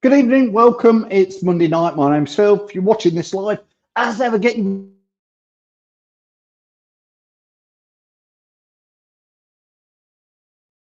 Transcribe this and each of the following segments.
Good evening, welcome. It's Monday night. My name's Phil. If you're watching this live, as ever, get you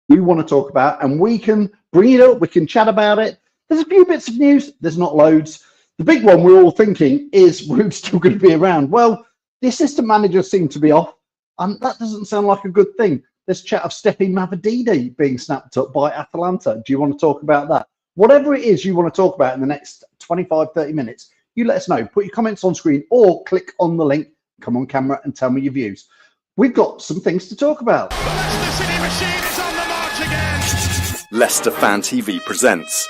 want to talk about, and we can bring it up. We can chat about it. There's a few bits of news. There's not loads. The big one we're all thinking is Ruud still going to be around. Well, the assistant managers seem to be off, and that doesn't sound like a good thing. There's chat of Stepi Mavridis being snapped up by Atalanta. Do you want to talk about that? Whatever it is you want to talk about in the next 25, 30 minutes, you let us know. Put your comments on screen or click on the link, come on camera and tell me your views. We've got some things to talk about. The Leicester City machine is on the march again. Leicester Fan TV presents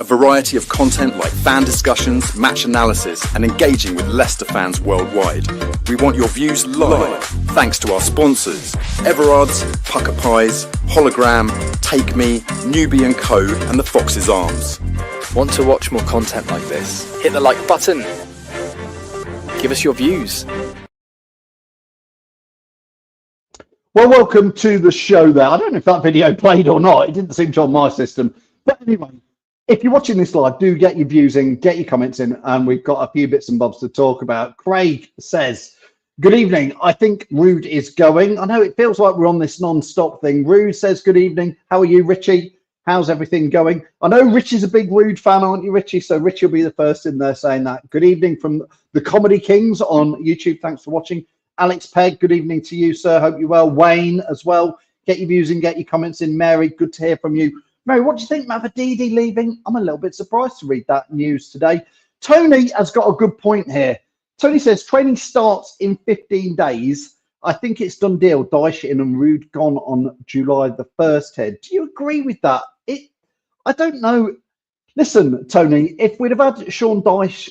a variety of content like fan discussions, match analysis, and engaging with Leicester fans worldwide. We want your views live, thanks to our sponsors, Everard's, Pucker Pies, Hologram, Take Me, Newbie & Co, and the Fox's Arms. Want to watch more content like this? Hit the like button. Give us your views. Well, welcome to the show there. I don't know if that video played or not. It didn't seem to on my system. But anyway, if you're watching this live, do get your views in, get your comments in, and we've got a few bits and bobs to talk about. Craig says, good evening. I think Ruud is going. I know it feels like we're on this non-stop thing. Ruud says, good evening. How are you, Richie? How's everything going? I know Richie's a big Ruud fan, aren't you, Richie? So Richie will be the first in there saying that. Good evening from the Comedy Kings on YouTube. Thanks for watching. Alex Pegg, good evening to you, sir. Hope you're well. Wayne as well. Get your views in, get your comments in. Mary, good to hear from you. Mary, what do you think? Mavridis leaving? I'm a little bit surprised to read that news today. Tony has got a good point here. Tony says training starts in 15 days. I think it's done deal. Dyche in and Ruud gone on July the 1st. Head. Do you agree with that? I don't know. Listen, Tony, if we'd have had Sean Dyche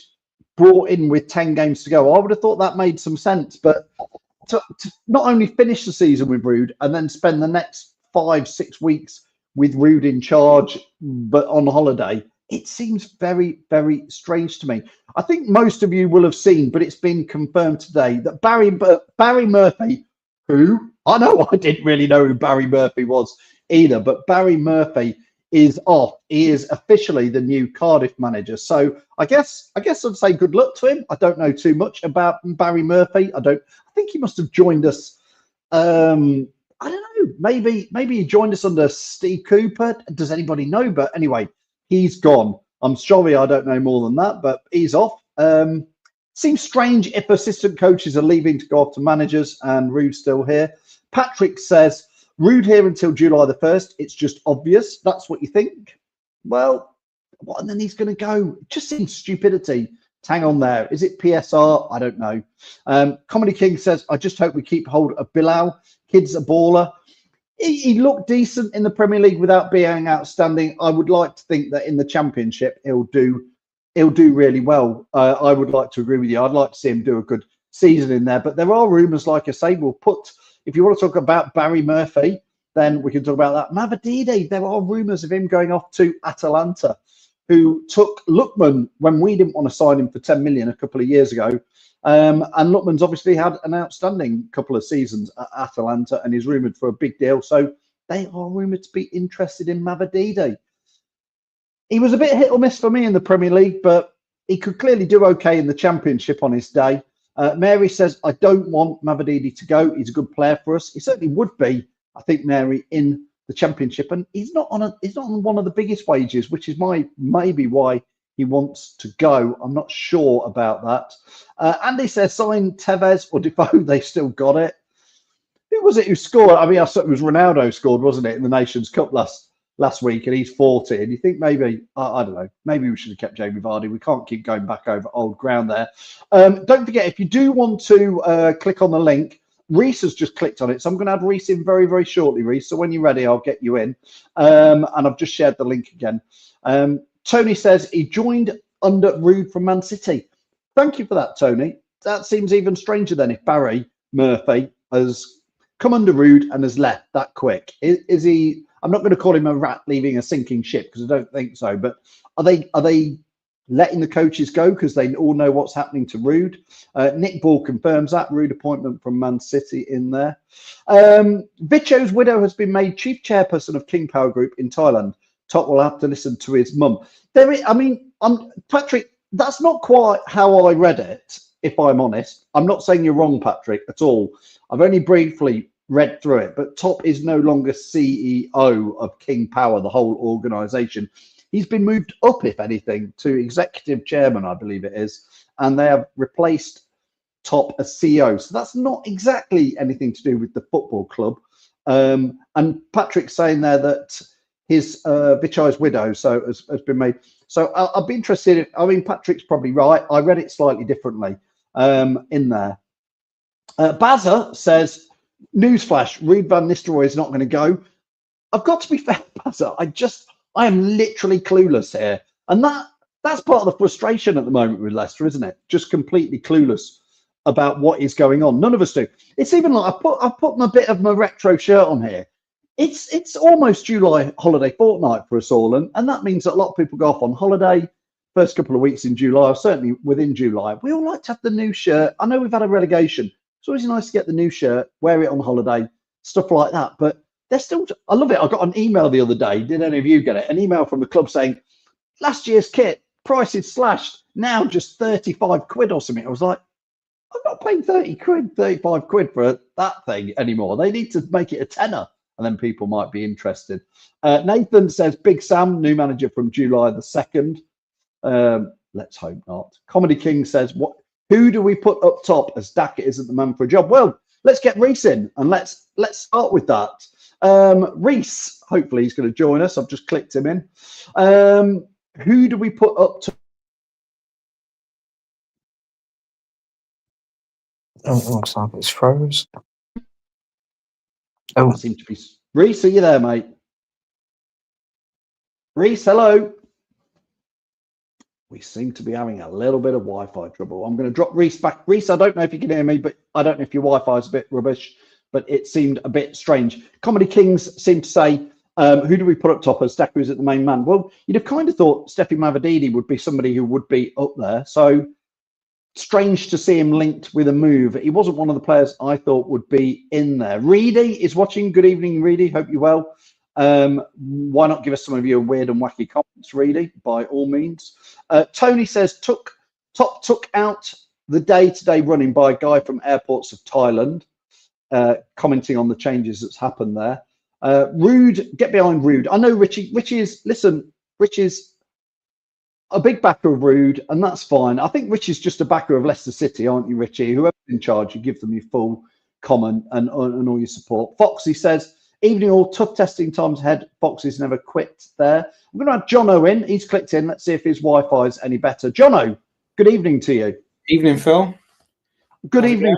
brought in with 10 games to go, I would have thought that made some sense. But to not only finish the season with Ruud and then spend the next 5-6 weeks with Ruud in charge, but on holiday, it seems very, very strange to me. I think most of you will have seen, but it's been confirmed today that Barry Murphy, who I know I didn't really know who Barry Murphy was either, but Barry Murphy is off. He is officially the new Cardiff manager. So I guess I'd say good luck to him. I don't know too much about Barry Murphy. I think he must have joined us. I don't know. Maybe he joined us under Steve Cooper. Does anybody know? But anyway, he's gone. I'm sorry, I don't know more than that, but he's off. Seems strange if assistant coaches are leaving to go off to managers and Ruud's still here. Patrick says, Ruud here until July the 1st. It's just obvious. That's what you think. Well, what? And then he's going to go. It just seems stupidity. Hang on there. Is it PSR? I don't know. Comedy King says, I just hope we keep hold of Bilal. Kid's a baller. He looked decent in the Premier League without being outstanding. I would like to think that in the Championship he'll do really well. I would like to agree with you. I'd like to see him do a good season in there. But there are rumours, like I say, if you want to talk about Barry Murphy, then we can talk about that. Mavridis, there are rumours of him going off to Atalanta, who took Lookman when we didn't want to sign him for 10 million a couple of years ago. And Lookman's obviously had an outstanding couple of seasons at Atalanta and is rumoured for a big deal. So they are rumoured to be interested in Mavridis. He was a bit hit or miss for me in the Premier League, but he could clearly do okay in the Championship on his day. Mary says, I don't want Mavridis to go. He's a good player for us. He certainly would be, I think, Mary, in the Championship. And he's not on one of the biggest wages, which is maybe why he wants to go. I'm not sure about that. Andy says, sign Tevez or Defoe. They still got it. Who was it who scored? I mean, it was Ronaldo scored, wasn't it, in the Nations Cup last week, and he's 40. And you think maybe, I don't know, maybe we should have kept Jamie Vardy. We can't keep going back over old ground there. Don't forget, if you do want to click on the link, Reese has just clicked on it. So I'm going to add Reese in very, very shortly, Reese. So when you're ready, I'll get you in. And I've just shared the link again. Tony says he joined under Ruud from Man City. Thank you for that, Tony. That seems even stranger than if Barry Murphy has come under Ruud and has left that quick. Is he I'm not going to call him a rat leaving a sinking ship because I don't think so. But are they letting the coaches go because they all know what's happening to Ruud? Nick Ball confirms that Ruud appointment from Man City in there. Vicho's widow has been made chief chairperson of King Power Group in Thailand. Top will have to listen to his mum. Patrick, that's not quite how I read it, if I'm honest. I'm not saying you're wrong, Patrick, at all. I've only briefly read through it, but Top is no longer CEO of King Power, the whole organisation. He's been moved up, if anything, to executive chairman, I believe it is, and they have replaced Top as CEO. So that's not exactly anything to do with the football club. And Patrick's saying there that his Vichai's widow has been made. So I'll be interested. Patrick's probably right. I read it slightly differently in there. Bazza says, newsflash, Ruud van Nistelrooy is not going to go. I've got to be fair, Bazza. I am literally clueless here. And that's part of the frustration at the moment with Leicester, isn't it? Just completely clueless about what is going on. None of us do. It's even like I've put a bit of my retro shirt on here. It's almost July holiday fortnight for us all, and that means that a lot of people go off on holiday first couple of weeks in July, or certainly within July. We all like to have the new shirt. I know we've had a relegation. It's always nice to get the new shirt, wear it on holiday, stuff like that. But they're still, I love it. I got an email the other day. Did any of you get it? An email from the club saying, last year's kit, prices slashed, now just 35 quid or something. I was like, I'm not paying 35 quid for that thing anymore. They need to make it a tenner, and then people might be interested. Nathan says, Big Sam, new manager from July the 2nd. Let's hope not. Comedy King says, who do we put up top as Daka isn't the man for a job? Well, let's get Reese in, and let's start with that. Reese, hopefully he's going to join us. I've just clicked him in. Who do we put up top? Oh, it looks like it's froze. Oh, I seem to be. Reese, are you there, mate? Reese, hello. We seem to be having a little bit of Wi-Fi trouble. I'm going to drop Reese back. Reese, I don't know if you can hear me, but I don't know if your Wi-Fi is a bit rubbish, but it seemed a bit strange. Comedy Kings seem to say, who do we put up top as Stacker is at the main man? Well, you'd have kind of thought Steffi Mavadidi would be somebody who would be up there. So strange to see him linked with a move. He wasn't one of the players I thought would be in there. Reedy is watching. Good evening, Reedy. Hope you're well. Why not give us some of your weird and wacky comments, Reedy, by all means. Tony says, Top took out the day-to-day running by a guy from Airports of Thailand, commenting on the changes that's happened there. Ruud, get behind Ruud. I know Richie is a big backer of Ruud, and that's fine. I think Richie's just a backer of Leicester City, aren't you, Richie? Whoever's in charge, you give them your full comment and all your support. Foxy says, evening all, tough testing times ahead. Foxy's never quit there. I'm going to have Jono in. He's clicked in. Let's see if his Wi-Fi is any better. Jono, good evening to you. Evening, Phil. Good evening.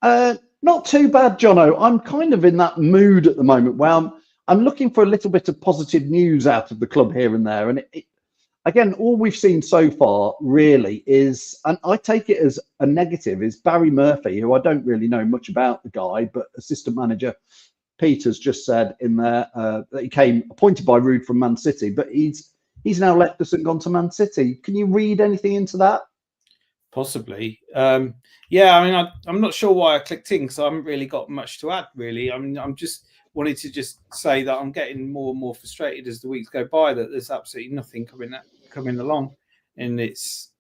Not too bad, Jono. I'm kind of in that mood at the moment where I'm looking for a little bit of positive news out of the club here and there. And again, all we've seen so far really is, and I take it as a negative, is Barry Murphy, who I don't really know much about the guy, but assistant manager Peter's just said in there that he came appointed by Ruud from Man City, but he's now left us and gone to Man City. Can you read anything into that? Possibly. Yeah, I mean, I'm not sure why I clicked in because I haven't really got much to add, really. I'm just wanted to just say that I'm getting more and more frustrated as the weeks go by that there's absolutely nothing coming along. And it's,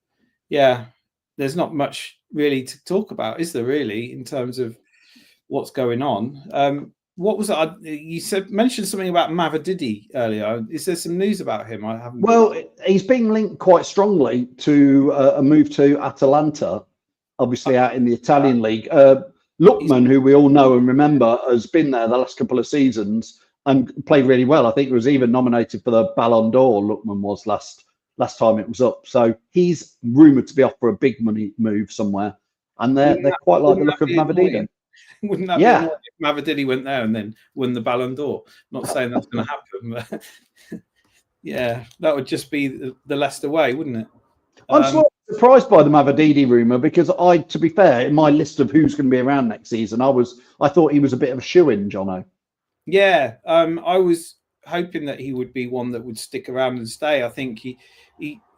yeah, there's not much really to talk about, is there, really, in terms of what's going on? What was it? You mentioned something about Mavadidi earlier. Is there some news about him? I haven't. Well, he's being linked quite strongly to a move to Atalanta, obviously out in the Italian league. Lookman, who we all know and remember, has been there the last couple of seasons and played really well. I think he was even nominated for the Ballon d'Or. Lookman was last time it was up. So he's rumoured to be off for a big money move somewhere, and they're quite like the look of Mavadidi. Wouldn't that be annoying if Mavadidi went there and then won the Ballon d'Or? Not saying that's going to happen, but yeah, that would just be the Leicester way, wouldn't it? I'm slightly surprised by the Mavadidi rumour because to be fair, in my list of who's going to be around next season, I thought he was a bit of a shoo-in, Jono. Yeah, I was hoping that he would be one that would stick around and stay. I think he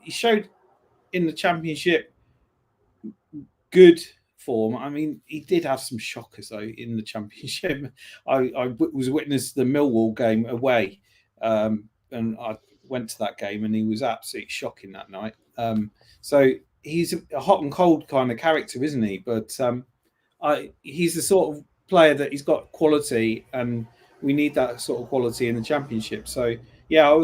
showed in the Championship good form. I mean, he did have some shockers though in the Championship. I was witness to the Millwall game away, and I went to that game, and he was absolutely shocking that night. So he's a hot and cold kind of character, isn't he? But he's the sort of player that he's got quality, and we need that sort of quality in the Championship. So yeah, I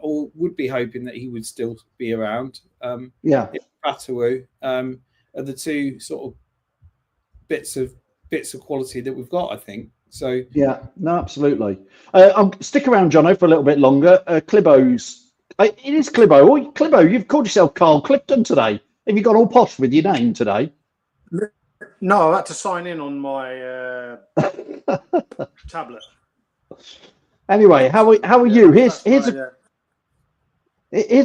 would be hoping that he would still be around. Fatawu are the two sort of bits of quality that we've got, I think. So yeah, no, absolutely. Stick around, Jono, for a little bit longer. Clibbo's. It is Clibbo. Oh, Clibbo, you've called yourself Carl Clifton today. Have you got all posh with your name today? No, I had to sign in on my tablet. Anyway, how are you? Here's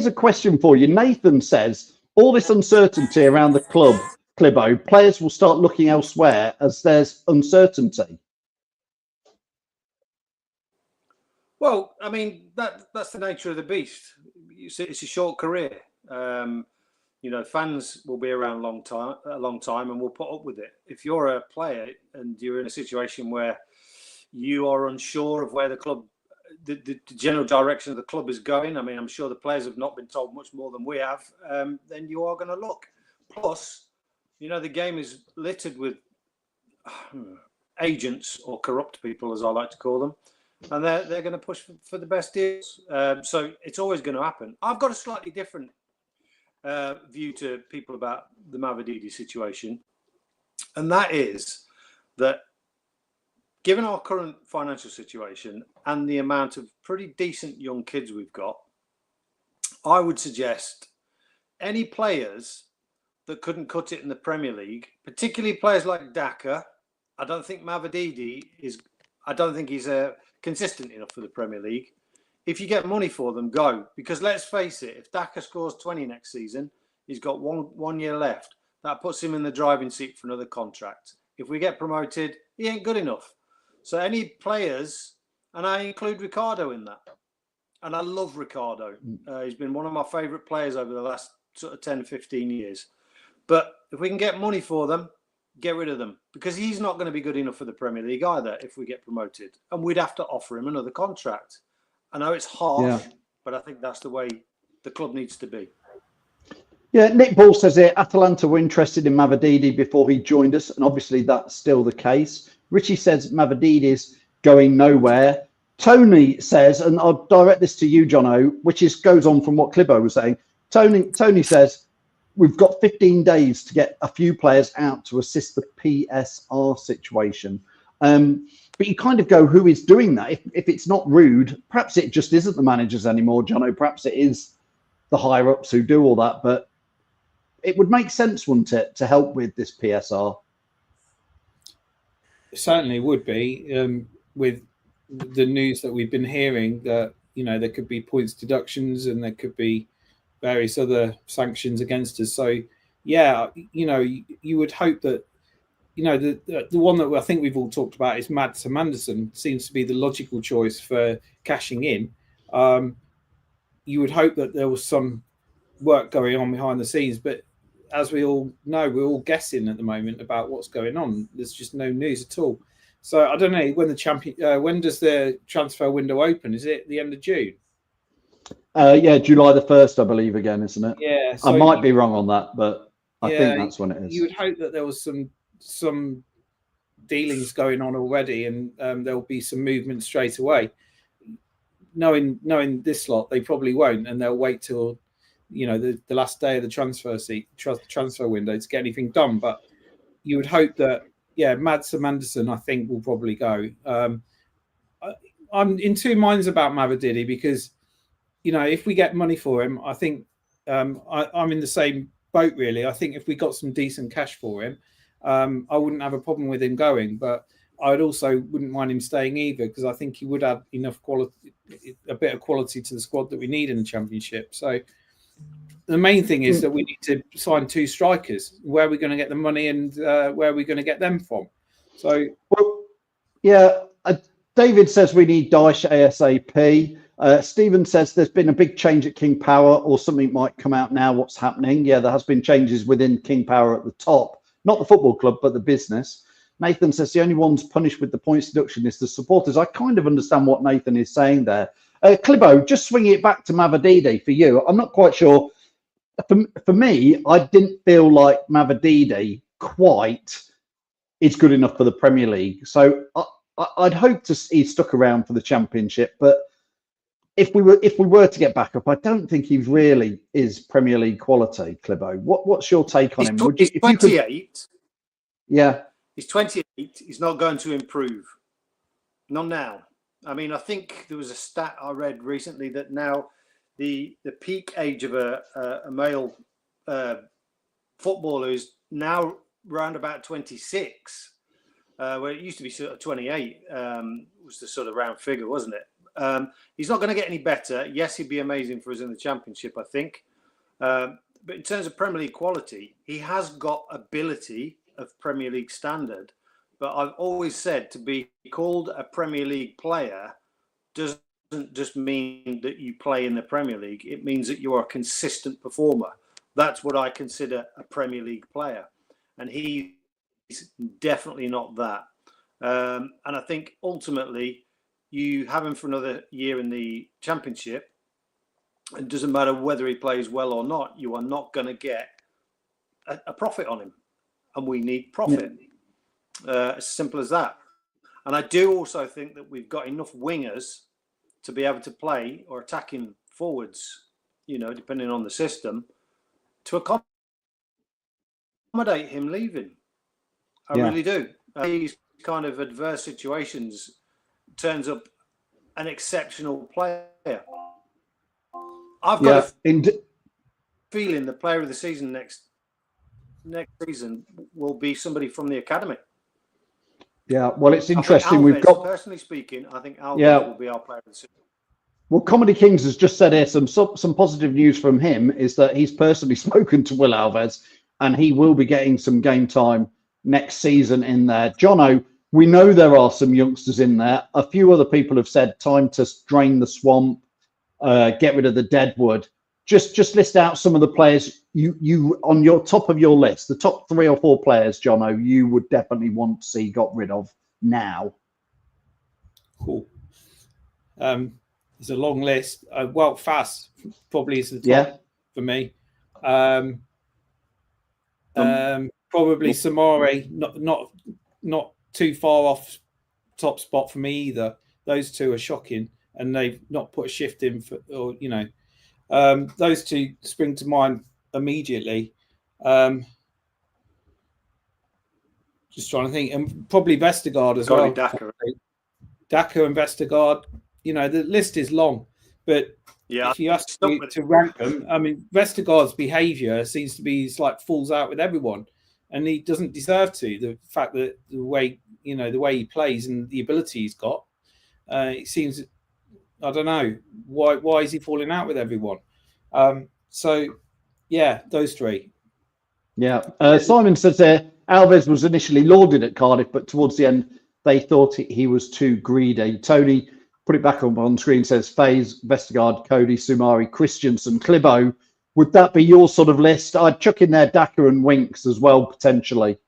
a question for you. Nathan says, all this uncertainty around the club, Clibbo, players will start looking elsewhere as there's uncertainty. Well, I mean, that's the nature of the beast. It's a short career. Fans will be around a long time, and will put up with it. If you're a player and you're in a situation where you are unsure of where the club, the general direction of the club is going, I mean, I'm sure the players have not been told much more than we have, then you are going to look. Plus, the game is littered with agents, or corrupt people, as I like to call them, and they're going to push for the best deals. So it's always going to happen. I've got a slightly different view to people about the Mavididi situation, and that is that given our current financial situation and the amount of pretty decent young kids we've got, I would suggest any players that couldn't cut it in the Premier League, particularly players like Daka. I don't think Mavididi is. I don't think he's consistent enough for the Premier League. If you get money for them, go. Because let's face it, if Daka scores 20 next season, he's got one year left. That puts him in the driving seat for another contract. If we get promoted, he ain't good enough. So any players, and I include Ricardo in that. And I love Ricardo. He's been one of my favourite players over the last sort of 10, 15 years. But if we can get money for them, get rid of them. Because he's not going to be good enough for the Premier League either if we get promoted. And we'd have to offer him another contract. I know it's harsh, but I think that's the way the club needs to be. Yeah, Nick Ball says here, Atalanta were interested in Mavididi before he joined us, and obviously that's still the case. Richie says Mavididi's going nowhere. Tony says, and I'll direct this to you, Jono, which goes on from what Clibbo was saying. Tony says, we've got 15 days to get a few players out to assist the PSR situation. But you kind of go, who is doing that? If it's not Ruud, perhaps it just isn't the managers anymore, Jono. Perhaps it is the higher-ups who do all that. But it would make sense, wouldn't it, to help with this PSR? It certainly would be, with the news that we've been hearing that, there could be points deductions and there could be various other sanctions against us. So, yeah, you would hope that, the one that I think we've all talked about is Mads Andersen seems to be the logical choice for cashing in. You would hope that there was some work going on behind the scenes, but as we all know, we're all guessing at the moment about what's going on. There's just no news at all. So I don't know when when does the transfer window open? Is it the end of June? July the 1st, I believe, again, isn't it? Yeah. So I might be wrong on that, but I think that's when it is. You would hope that there was some dealings going on already, and there'll be some movement straight away. Knowing this lot, they probably won't, and they'll wait till the last day of the transfer window to get anything done. But you would hope that Mads Andersen, I think, will probably go. I'm in two minds about Mavididi because if we get money for him, I think I'm in the same boat really. I think if we got some decent cash for him, I wouldn't have a problem with him going, but I wouldn't mind him staying either, because I think he would add enough quality, a bit of quality to the squad that we need in the Championship. So the main thing is that we need to sign two strikers. Where are we going to get the money, and where are we going to get them from? So, David says we need Dyche ASAP. Stephen says there's been a big change at King Power, or something might come out now. What's happening? Yeah, there has been changes within King Power at the top, not the football club, but the business. Nathan says the only ones punished with the points deduction is the supporters. I kind of understand what Nathan is saying there. Clibbo, just swinging it back to Mavididi for you. I'm not quite sure. For me, I didn't feel like Mavididi quite is good enough for the Premier League. So I'd hope to see stuck around for the Championship, but if we were to get back up, I don't think he really is Premier League quality. Clibbo, what's your take on him? He's 28. Yeah, he's 28. He's not going to improve. Not now. I mean, I think there was a stat I read recently that now the peak age of a male footballer is now round about 26, where it used to be sort of 28 was the sort of round figure, wasn't it? He's not going to get any better. Yes, he'd be amazing for us in the Championship, I think. But in terms of Premier League quality, he has got ability of Premier League standard. But I've always said to be called a Premier League player doesn't just mean that you play in the Premier League. It means that you are a consistent performer. That's what I consider a Premier League player. And he's definitely not that. And I think ultimately you have him for another year in the Championship. It doesn't matter whether he plays well or not. You are not going to get a profit on him. And we need profit. As simple as that. And I do also think that we've got enough wingers to be able to play, or attacking forwards, you know, depending on the system, to accommodate him leaving. I really do. These kind of adverse situations turns up an exceptional player. I've got a feeling the player of the season next season will be somebody from the academy. Yeah, well, it's interesting. Alves, we've got, personally speaking, I think Alves will be our player of the season. Well, Comedy Kings has just said here some positive news from him is that he's personally spoken to Will Alves and he will be getting some game time next season in there. Jono, we know there are some youngsters in there. A few other people have said time to drain the swamp, get rid of the deadwood. Just list out some of the players you on your top of your list, the top 3 or 4 players, Jono, you would definitely want to see got rid of now. Cool. There's a long list. Well, Fast probably is the top for me. Probably Samari, not too far off top spot for me either. Those two are shocking, and they've not put a shift in for, or you know. Those two spring to mind immediately. Just trying to think, and probably Vestergaard as well. Daka and Vestergaard. You know, the list is long, but if you ask me to rank them, I mean, Vestergaard's behaviour seems to be falls out with everyone, and he doesn't deserve to. The fact that the way he plays and the ability he's got, it seems. I don't know why is he falling out with everyone. So, yeah, those 3. Yeah, Simon says there Alves was initially lauded at Cardiff, but towards the end they thought he was too greedy. Tony put it back on screen. Says Faze, Vestergaard, Cody, Sumari, Christensen, Clibbo. Would that be your sort of list? I'd chuck in there Daka and Winks as well potentially.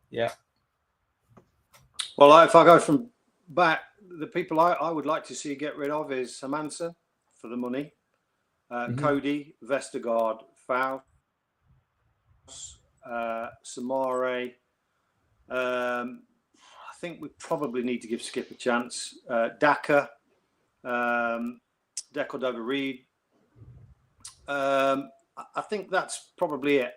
Yeah. Well, if I go from back. The people I would like to see get rid of is Hermansen for the money, Cody, Vestergaard, Faust, Samare. I think we probably need to give Skip a chance. Daka, Reed. I think that's probably it.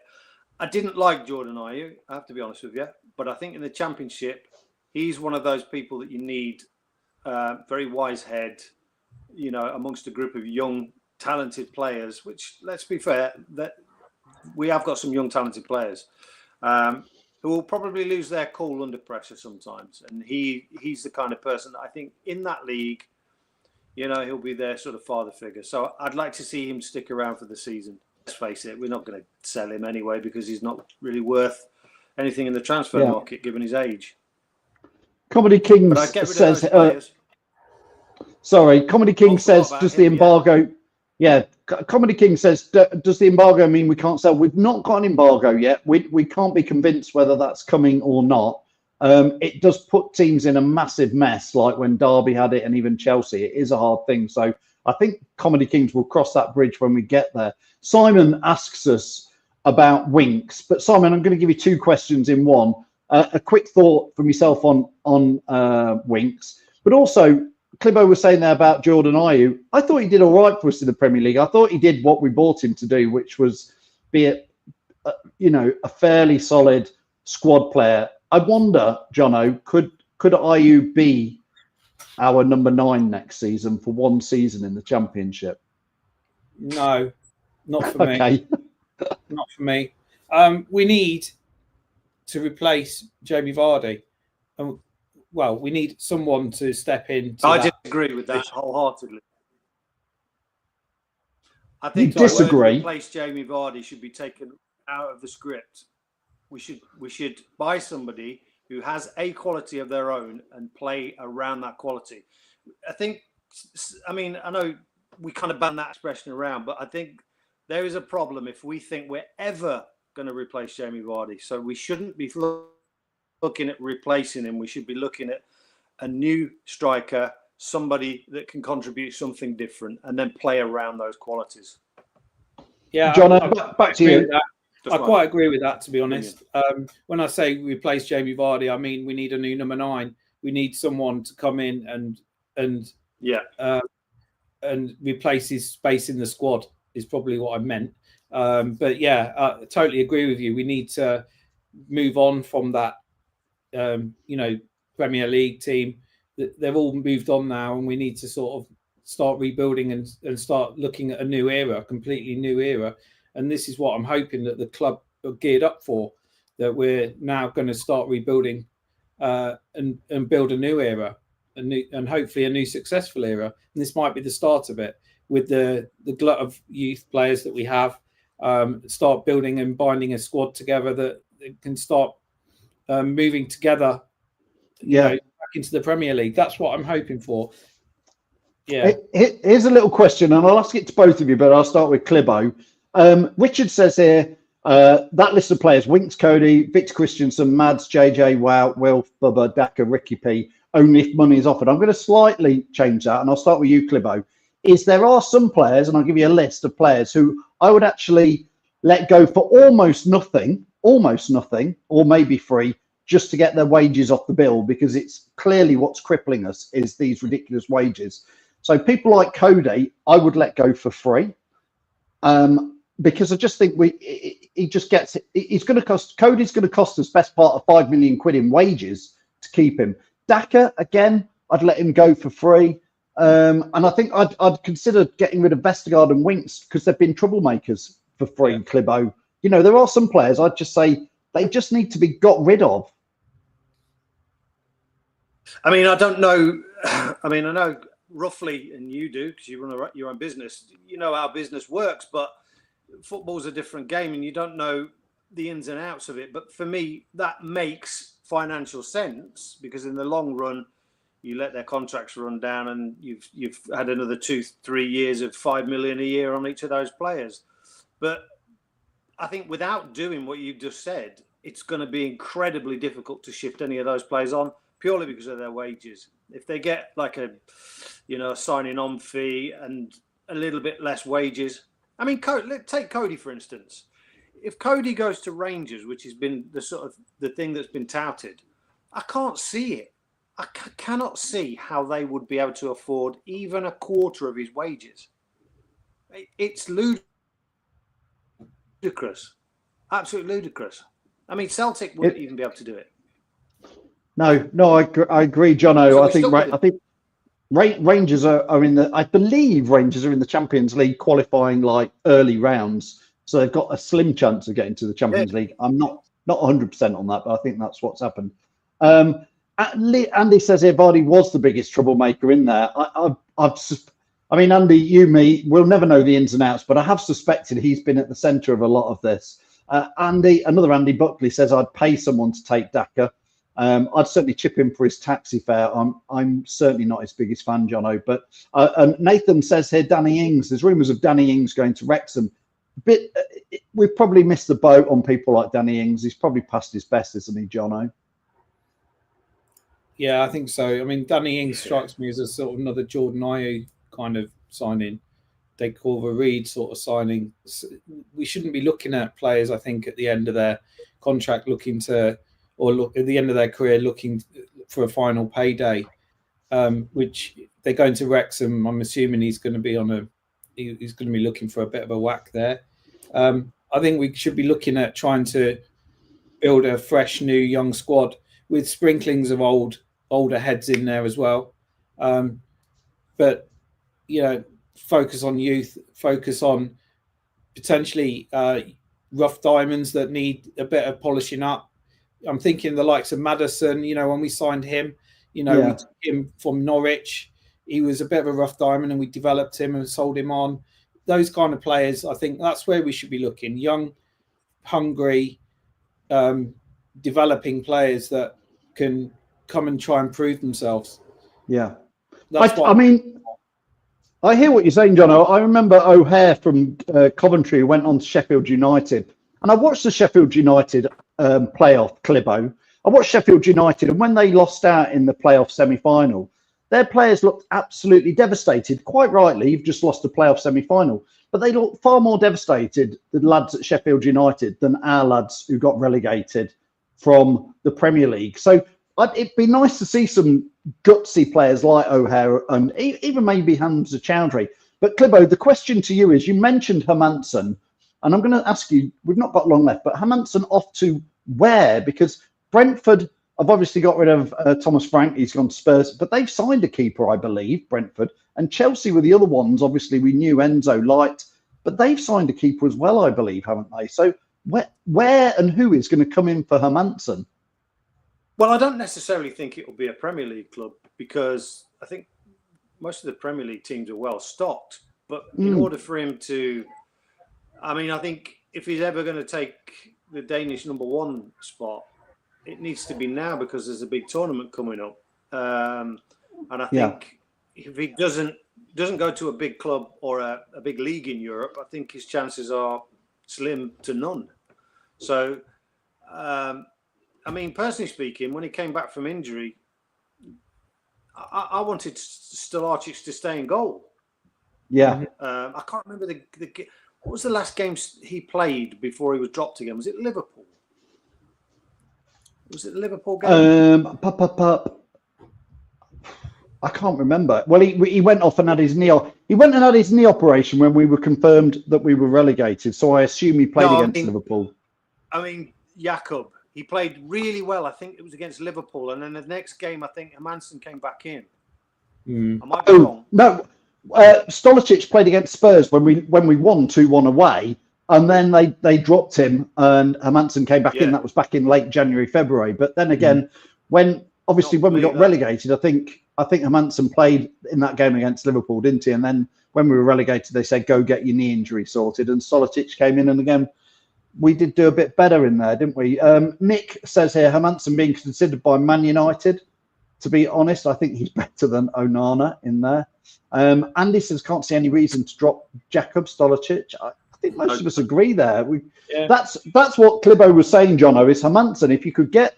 I didn't like Jordan Ayew, I have to be honest with you, but I think in the Championship, he's one of those people that you need. Very wise head, you know, amongst a group of young, talented players, which, let's be fair, that we have got some young, talented players who will probably lose their cool under pressure sometimes. And he's the kind of person that I think in that league, you know, he'll be their sort of father figure. So I'd like to see him stick around for the season. Let's face it, we're not going to sell him anyway because he's not really worth anything in the transfer market given his age. Comedy Kings says Sorry, Comedy King says, about does the him, embargo... Yeah, Comedy King says, does the embargo mean we can't sell? We've not got an embargo yet. We can't be convinced whether that's coming or not. It does put teams in a massive mess, like when Derby had it and even Chelsea. It is a hard thing. So I think Comedy Kings will cross that bridge when we get there. Simon asks us about Winks. But Simon, I'm going to give you two questions in one. A quick thought from yourself on Winks, but also Clibo was saying there about Jordan Ayew. I thought he did all right for us in the Premier League. I thought he did what we bought him to do, which was be a fairly solid squad player. I wonder, Jono, could Ayew be our number 9 next season for one season in the Championship? No, not for me. Okay. Not for me. We need to replace Jamie Vardy. Well, we need someone to step in. I disagree with that wholeheartedly. I think disagree. Replace Jamie Vardy should be taken out of the script. We should buy somebody who has a quality of their own and play around that quality. I know we kind of ban that expression around, but I think there is a problem if we think we're ever going to replace Jamie Vardy. So we shouldn't be looking at replacing him. We should be looking at a new striker, somebody that can contribute something different and then play around those qualities. Yeah, John, back to you. I quite agree with that, to be honest. When I say replace Jamie Vardy, I mean we need a new number 9. We need someone to come in and replace his space in the squad is probably what I meant. But yeah, I totally agree with you. We need to move on from that, Premier League team. They've all moved on now, and we need to sort of start rebuilding and start looking at a new era, a completely new era. And this is what I'm hoping that the club are geared up for, that we're now going to start rebuilding and build a new era, and hopefully a new successful era. And this might be the start of it with the glut of youth players that we have. Start building and binding a squad together that can start moving together, back into the Premier League. That's what I'm hoping for. Yeah. Here's a little question, and I'll ask it to both of you, but I'll start with Clibo. Richard says here, that list of players: Winks, Cody, Victor Christensen, Mads, JJ, Wow, Wilf, Bubba, Daka, Ricky P, only if money is offered. I'm going to slightly change that, and I'll start with you, Clibo. There are some players, and I'll give you a list of players who I would actually let go for almost nothing, or maybe free, just to get their wages off the bill, because it's clearly what's crippling us is these ridiculous wages. So people like Cody, I would let go for free, because I just think Cody's going to cost us best part of £5 million in wages to keep him. Daka, again, I'd let him go for free. And I think I'd consider getting rid of Vestergaard and Winks because they've been troublemakers for free. Clibo, there are some players I'd just say they just need to be got rid of. I mean, I don't know. I know roughly, and you do because you run your own business. You know how business works, but football's a different game, and you don't know the ins and outs of it. But for me, that makes financial sense because in the long run, you let their contracts run down, and you've had another 2-3 years of $5 million a year on each of those players. But I think without doing what you've just said, it's going to be incredibly difficult to shift any of those players on purely because of their wages. If they get like a signing on fee and a little bit less wages. I mean, take Cody for instance. If Cody goes to Rangers, which has been the thing that's been touted, I can't see it. I cannot see how they would be able to afford even a quarter of his wages. It's ludicrous, absolutely ludicrous. I mean, Celtic wouldn't even be able to do it. No, I agree, Jono. So I think Rangers are in the. I believe Rangers are in the Champions League qualifying like early rounds, so they've got a slim chance of getting to the Champions League. I'm not 100% on that, but I think that's what's happened. Andy says here Vardy was the biggest troublemaker in there. Andy, we'll never know the ins and outs, but I have suspected he's been at the centre of a lot of this. Another Andy Buckley says I'd pay someone to take Daka. I'd certainly chip in for his taxi fare. I'm certainly not his biggest fan, Jono. But Nathan says here, Danny Ings. There's rumours of Danny Ings going to Wrexham. We've probably missed the boat on people like Danny Ings. He's probably past his best, isn't he, Jono? Yeah, I think so. I mean, Danny Ings strikes me as a sort of another Jordan Ayew kind of signing. They call a Reed sort of signing. We shouldn't be looking at players, I think, at the end of their contract look at the end of their career looking for a final payday, which they're going to Wrexham. I'm assuming he's going to be looking for a bit of a whack there. I think we should be looking at trying to build a fresh, new, young squad with sprinklings of older heads in there as well. But focus on youth, focus on potentially rough diamonds that need a bit of polishing up. I'm thinking the likes of Maddison, when we signed him, we took him from Norwich. He was a bit of a rough diamond and we developed him and sold him on. Those kind of players, I think that's where we should be looking. Young, hungry, developing players that can come and try and prove themselves. Yeah. I hear what you're saying, John. I remember O'Hare from Coventry who went on to Sheffield United. And I watched the Sheffield United playoff, Clibbo. I watched Sheffield United, and when they lost out in the playoff semi-final, their players looked absolutely devastated. Quite rightly, you've just lost the playoff semi-final. But they looked far more devastated, the lads at Sheffield United, than our lads who got relegated from the Premier League. So it'd be nice to see some gutsy players like O'Hare and even maybe Hamza Chowdhury. But Clibbo, the question to you is, you mentioned Hermansen, and I'm going to ask you, we've not got long left, but Hermansen off to where? Because Brentford have obviously got rid of Thomas Frank. He's gone to Spurs, but they've signed a keeper, I believe, Brentford. And Chelsea were the other ones. Obviously, we knew Enzo Light, but they've signed a keeper as well, I believe, haven't they? So where and who is going to come in for Hermansen? Well, I don't necessarily think it will be a Premier League club, because I think most of the Premier League teams are well stocked. But in order for him to, I think if he's ever going to take the Danish number one spot, it needs to be now, because there's a big tournament coming up. And I think if he doesn't go to a big club or a big league in Europe, I think his chances are slim to none. So, personally speaking, when he came back from injury, I wanted Stolacic to stay in goal. Yeah. I can't remember what was the last game he played before he was dropped again? Was it Liverpool? Was it the Liverpool game? I can't remember. Well, he went off and had his knee. He went and had his knee operation when we were confirmed that we were relegated. So I assume he played against Liverpool. Jakob. He played really well. I think it was against Liverpool, and then the next game, I think Hermansen came back in. I might be wrong. No, Stolacic played against Spurs when we won 2-1 away, and then they dropped him, and Hermansen came back in. That was back in late January, February. But then again, when we got relegated, I think Hermansen played in that game against Liverpool, didn't he? And then when we were relegated, they said, go get your knee injury sorted, and Stolacic came in, and again, we did do a bit better in there, didn't we? Nick says here, Hermansen being considered by Man United. To be honest, I think he's better than Onana in there. Andy says, can't see any reason to drop Jakob Stolacic. I think most of us agree there. That's what Clibbo was saying, Jono, is Hermansen. If you could get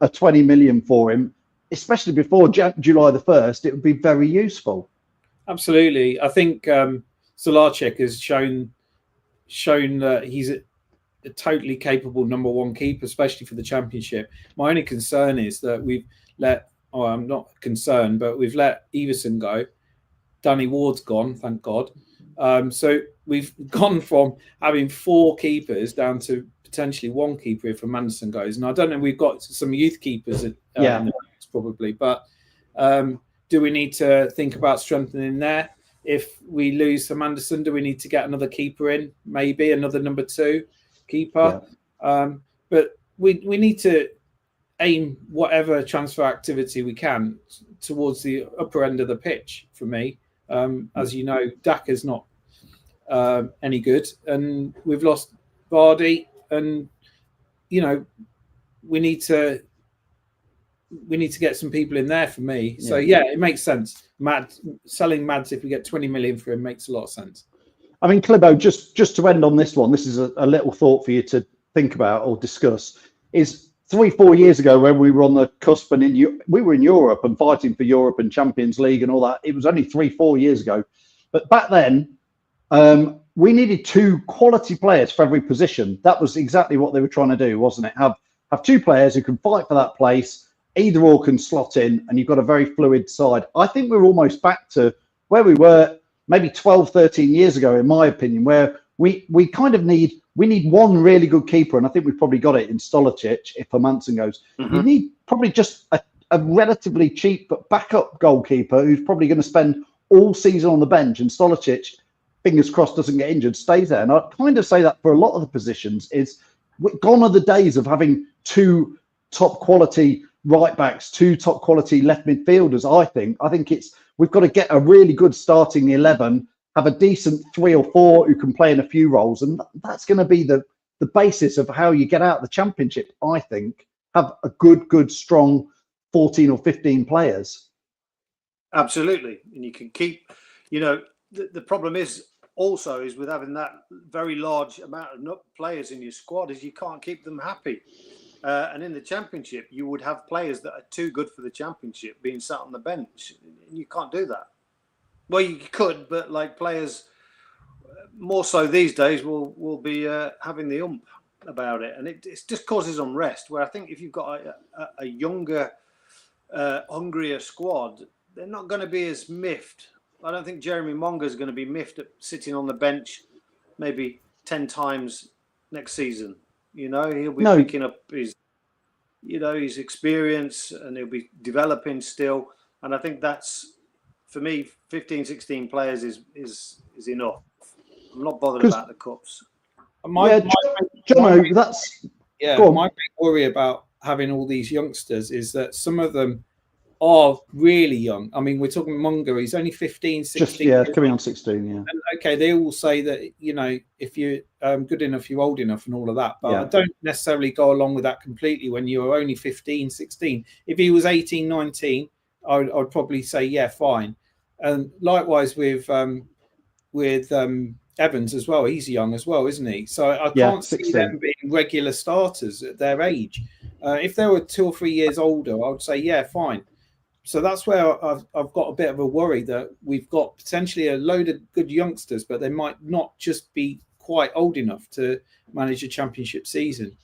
a 20 million for him, especially before July the 1st, it would be very useful. Absolutely. I think Stolacic has shown that he's a totally capable number one keeper, especially for the Championship. My only concern is that we've let Everson go. Danny Ward's gone, thank God. So we've gone from having 4 keepers down to potentially 1 keeper if Hermansen goes. And I don't know, we've got some youth keepers in the mix probably, but do we need to think about strengthening there? If we lose Hermansen, do we need to get another keeper in? Maybe another number 2 keeper. But we need to aim whatever transfer activity we can towards the upper end of the pitch for me. As you know, Daka's not any good, and we've lost Vardy, and we need to we need to get some people in there for me. So yeah, it makes sense. Selling Mads, if we get 20 million for him, makes a lot of sense. I mean, Clibo, just to end on this one, this is a little thought for you to think about or discuss. Is 3-4 years ago when we were on the cusp and we were in Europe and fighting for Europe and Champions League and all that. It was only 3-4 years ago, but back then we needed 2 quality players for every position. That was exactly what they were trying to do, wasn't it? Have 2 players who can fight for that place. Either or can slot in, and you've got a very fluid side. I think we're almost back to where we were maybe 12, 13 years ago, in my opinion, where we kind of need one really good keeper, and I think we've probably got it in Stolicic if Hermansen goes. You need probably just a relatively cheap but backup goalkeeper who's probably going to spend all season on the bench, and Stolicic, fingers crossed, doesn't get injured, stays there. And I kind of say that for a lot of the positions is gone are the days of having 2 top quality right backs, 2 top quality left midfielders. I think we've got to get a really good starting 11, have a decent 3 or 4 who can play in a few roles, and that's going to be the basis of how you get out of the Championship. I think have a good strong 14 or 15 players. Absolutely, and you can keep. The problem is also with having that very large amount of players in your squad is you can't keep them happy. And in the Championship, you would have players that are too good for the Championship being sat on the bench. You can't do that. Well, you could, but like players, more so these days, will be having the ump about it. And it just causes unrest, where I think if you've got a younger, hungrier squad, they're not going to be as miffed. I don't think Jeremy Monga is going to be miffed at sitting on the bench maybe 10 times next season. He'll be picking up his experience, and he'll be developing still. And I think that's, for me, 15, 16 players is enough. I'm not bothered about the cups. My big worry about having all these youngsters is that some of them are really young. I mean, we're talking Monga, he's only 15, 16. Coming on 16, And okay, they all say that, if you're good enough, you're old enough and all of that. But I don't necessarily go along with that completely when you're only 15, 16. If he was 18, 19, I'd probably say, yeah, fine. And likewise with Evans as well. He's young as well, isn't he? So I can't see them being regular starters at their age. If they were 2 or 3 years older, I would say, yeah, fine. So that's where I've got a bit of a worry that we've got potentially a load of good youngsters, but they might not just be quite old enough to manage a Championship season.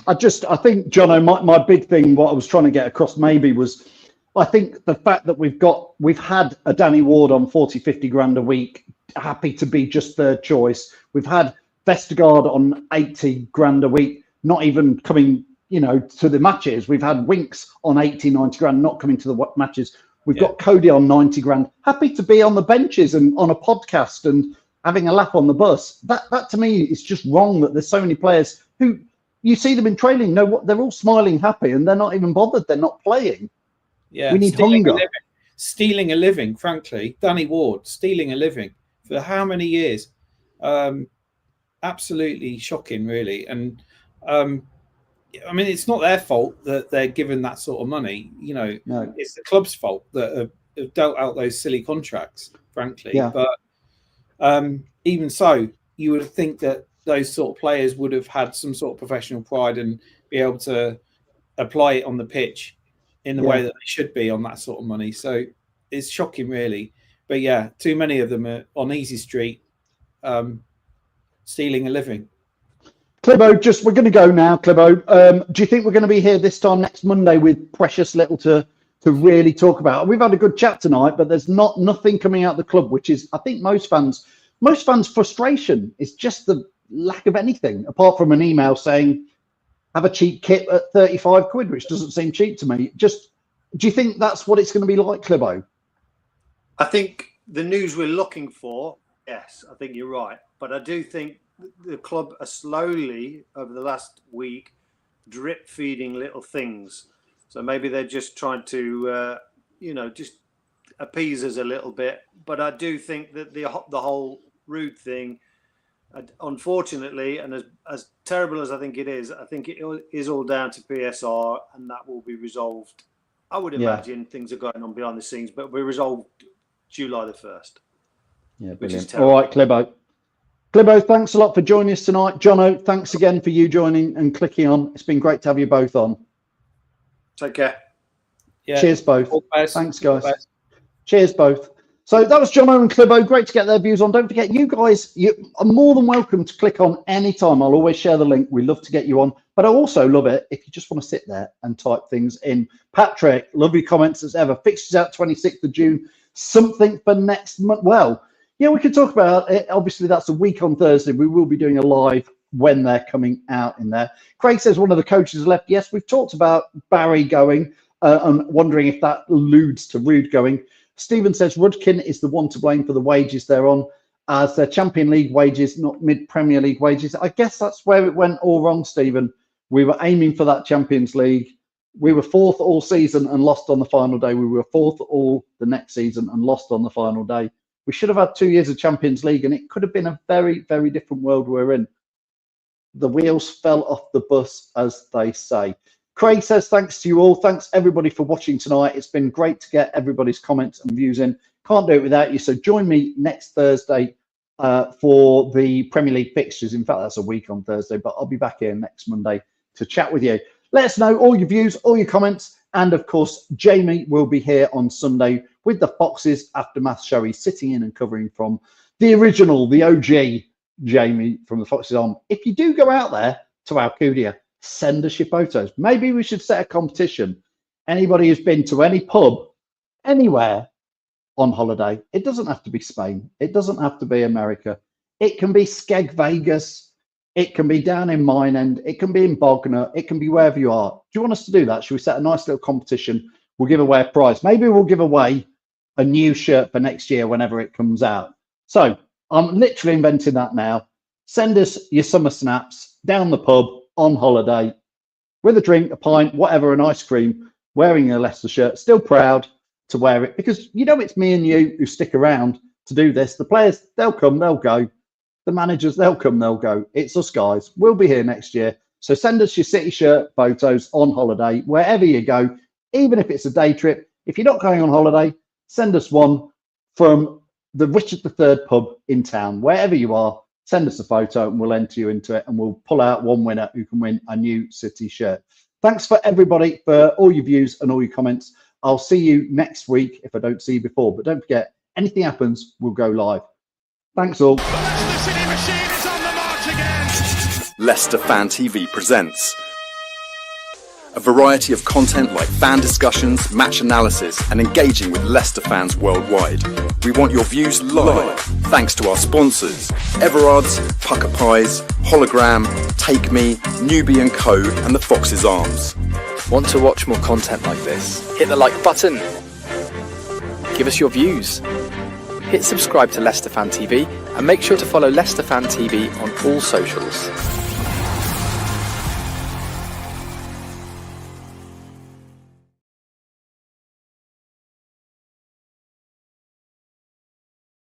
I think, Jono, my big thing, what I was trying to get across maybe was, I think the fact that we've had a Danny Ward on 40, 50 grand a week, happy to be just third choice. We've had Vestergaard on 80 grand a week, not even coming, to the matches. We've had Winks on 80, 90 grand, not coming to the matches. We've got Cody on 90 grand, happy to be on the benches and on a podcast and having a lap on the bus. That to me is just wrong, that there's so many players who you see them in training, they're all smiling, happy, and they're not even bothered. They're not playing. Yeah, we need hunger. Stealing a living, frankly. Danny Ward, stealing a living for how many years? Absolutely shocking, really. And I mean, it's not their fault that they're given that sort of money. No. It's the club's fault that have dealt out those silly contracts, frankly. Yeah. But even so, you would think that those sort of players would have had some sort of professional pride and be able to apply it on the pitch in the way that they should be on that sort of money. So it's shocking, really. But yeah, too many of them are on easy street, stealing a living. Clibo, we're going to go now, Clibo. Do you think we're going to be here this time next Monday with precious little to really talk about? We've had a good chat tonight, but there's nothing coming out of the club, which is, I think, most fans' frustration is just the lack of anything, apart from an email saying, have a cheap kit at 35 quid, which doesn't seem cheap to me. Do you think that's what it's going to be like, Clibo? I think the news we're looking for, yes, I think you're right. But I do think the club are slowly, over the last week, drip feeding little things. So maybe they're just trying to, just appease us a little bit. But I do think that the whole Ruud thing, unfortunately, and as terrible as I think it is, I think it is all down to PSR, and that will be resolved I would imagine things are going on behind the scenes, but we're resolved July the 1st. Yeah, which is brilliant. terrible. All right, Clibbo. Clibbo, thanks a lot for joining us tonight. Jono, thanks again for you joining and clicking on. It's been great to have you both on. Take care. Yeah. Cheers, both. All the best. Thanks, All the guys. best. Cheers, both. So that was Jono and Clibbo. Great to get their views on. Don't forget, you guys, you are more than welcome to click on any time. I'll always share the link. We love to get you on. But I also love it if you just want to sit there and type things in. Patrick, lovely comments as ever. Fixtures out 26th of June. Something for next month. Well, yeah, we could talk about it. Obviously, that's a week on Thursday. We will be doing a live when they're coming out in there. Craig says one of the coaches left. Yes, we've talked about Barry going and wondering if that alludes to Ruud going. Stephen says Rudkin is the one to blame for the wages they're on, as their Champion League wages, not mid-Premier League wages. I guess that's where it went all wrong, Stephen. We were aiming for that Champions League. We were fourth all season and lost on the final day. We were fourth all the next season and lost on the final day. We should have had 2 years of Champions League, and it could have been a very, very different world we're in. The wheels fell off the bus, as they say. Craig says, thanks to you all. Thanks, everybody, for watching tonight. It's been great to get everybody's comments and views in. Can't do it without you. So join me next Thursday for the Premier League fixtures. In fact, that's a week on Thursday, but I'll be back here next Monday to chat with you. Let us know all your views, all your comments. And, of course, Jamie will be here on Sunday with the Foxes Aftermath show. He's sitting in and covering from the original, the OG Jamie from the Foxes on. If you do go out there to Alcudia, send us your photos. Maybe we should set a competition. Anybody who's been to any pub, anywhere on holiday, it doesn't have to be Spain. It doesn't have to be America. It can be Skeg Vegas. It can be down in Mineend. It can be in Bognor. It can be wherever you are. Do you want us to do that? Should we set a nice little competition? We'll give away a prize. Maybe we'll give away a new shirt for next year whenever it comes out. So I'm literally inventing that now. Send us your summer snaps down the pub on holiday with a drink, a pint, whatever, an ice cream, wearing a Leicester shirt, still proud to wear it, because you know it's me and you who stick around to do this. The players, they'll come, they'll go. The managers, they'll come, they'll go. It's us guys. We'll be here next year. So send us your City shirt photos on holiday, wherever you go, even if it's a day trip. If you're not going on holiday, send us one from the Richard III pub in town, wherever you are. Send us a photo and we'll enter you into it, and we'll pull out one winner who can win a new City shirt. Thanks for everybody for all your views and all your comments. I'll see you next week if I don't see you before. But don't forget, anything happens, we'll go live. Thanks all. The Leicester City machine is on the march again. Leicester Fan TV presents a variety of content like fan discussions, match analysis, and engaging with Leicester fans worldwide. We want your views live, thanks to our sponsors, Everard's, Pucker Pies, Hologram, Take Me, Newbie & Co, and the Foxes Arms. Want to watch more content like this? Hit the like button. Give us your views. Hit subscribe to Leicester Fan TV and make sure to follow Leicester Fan TV on all socials.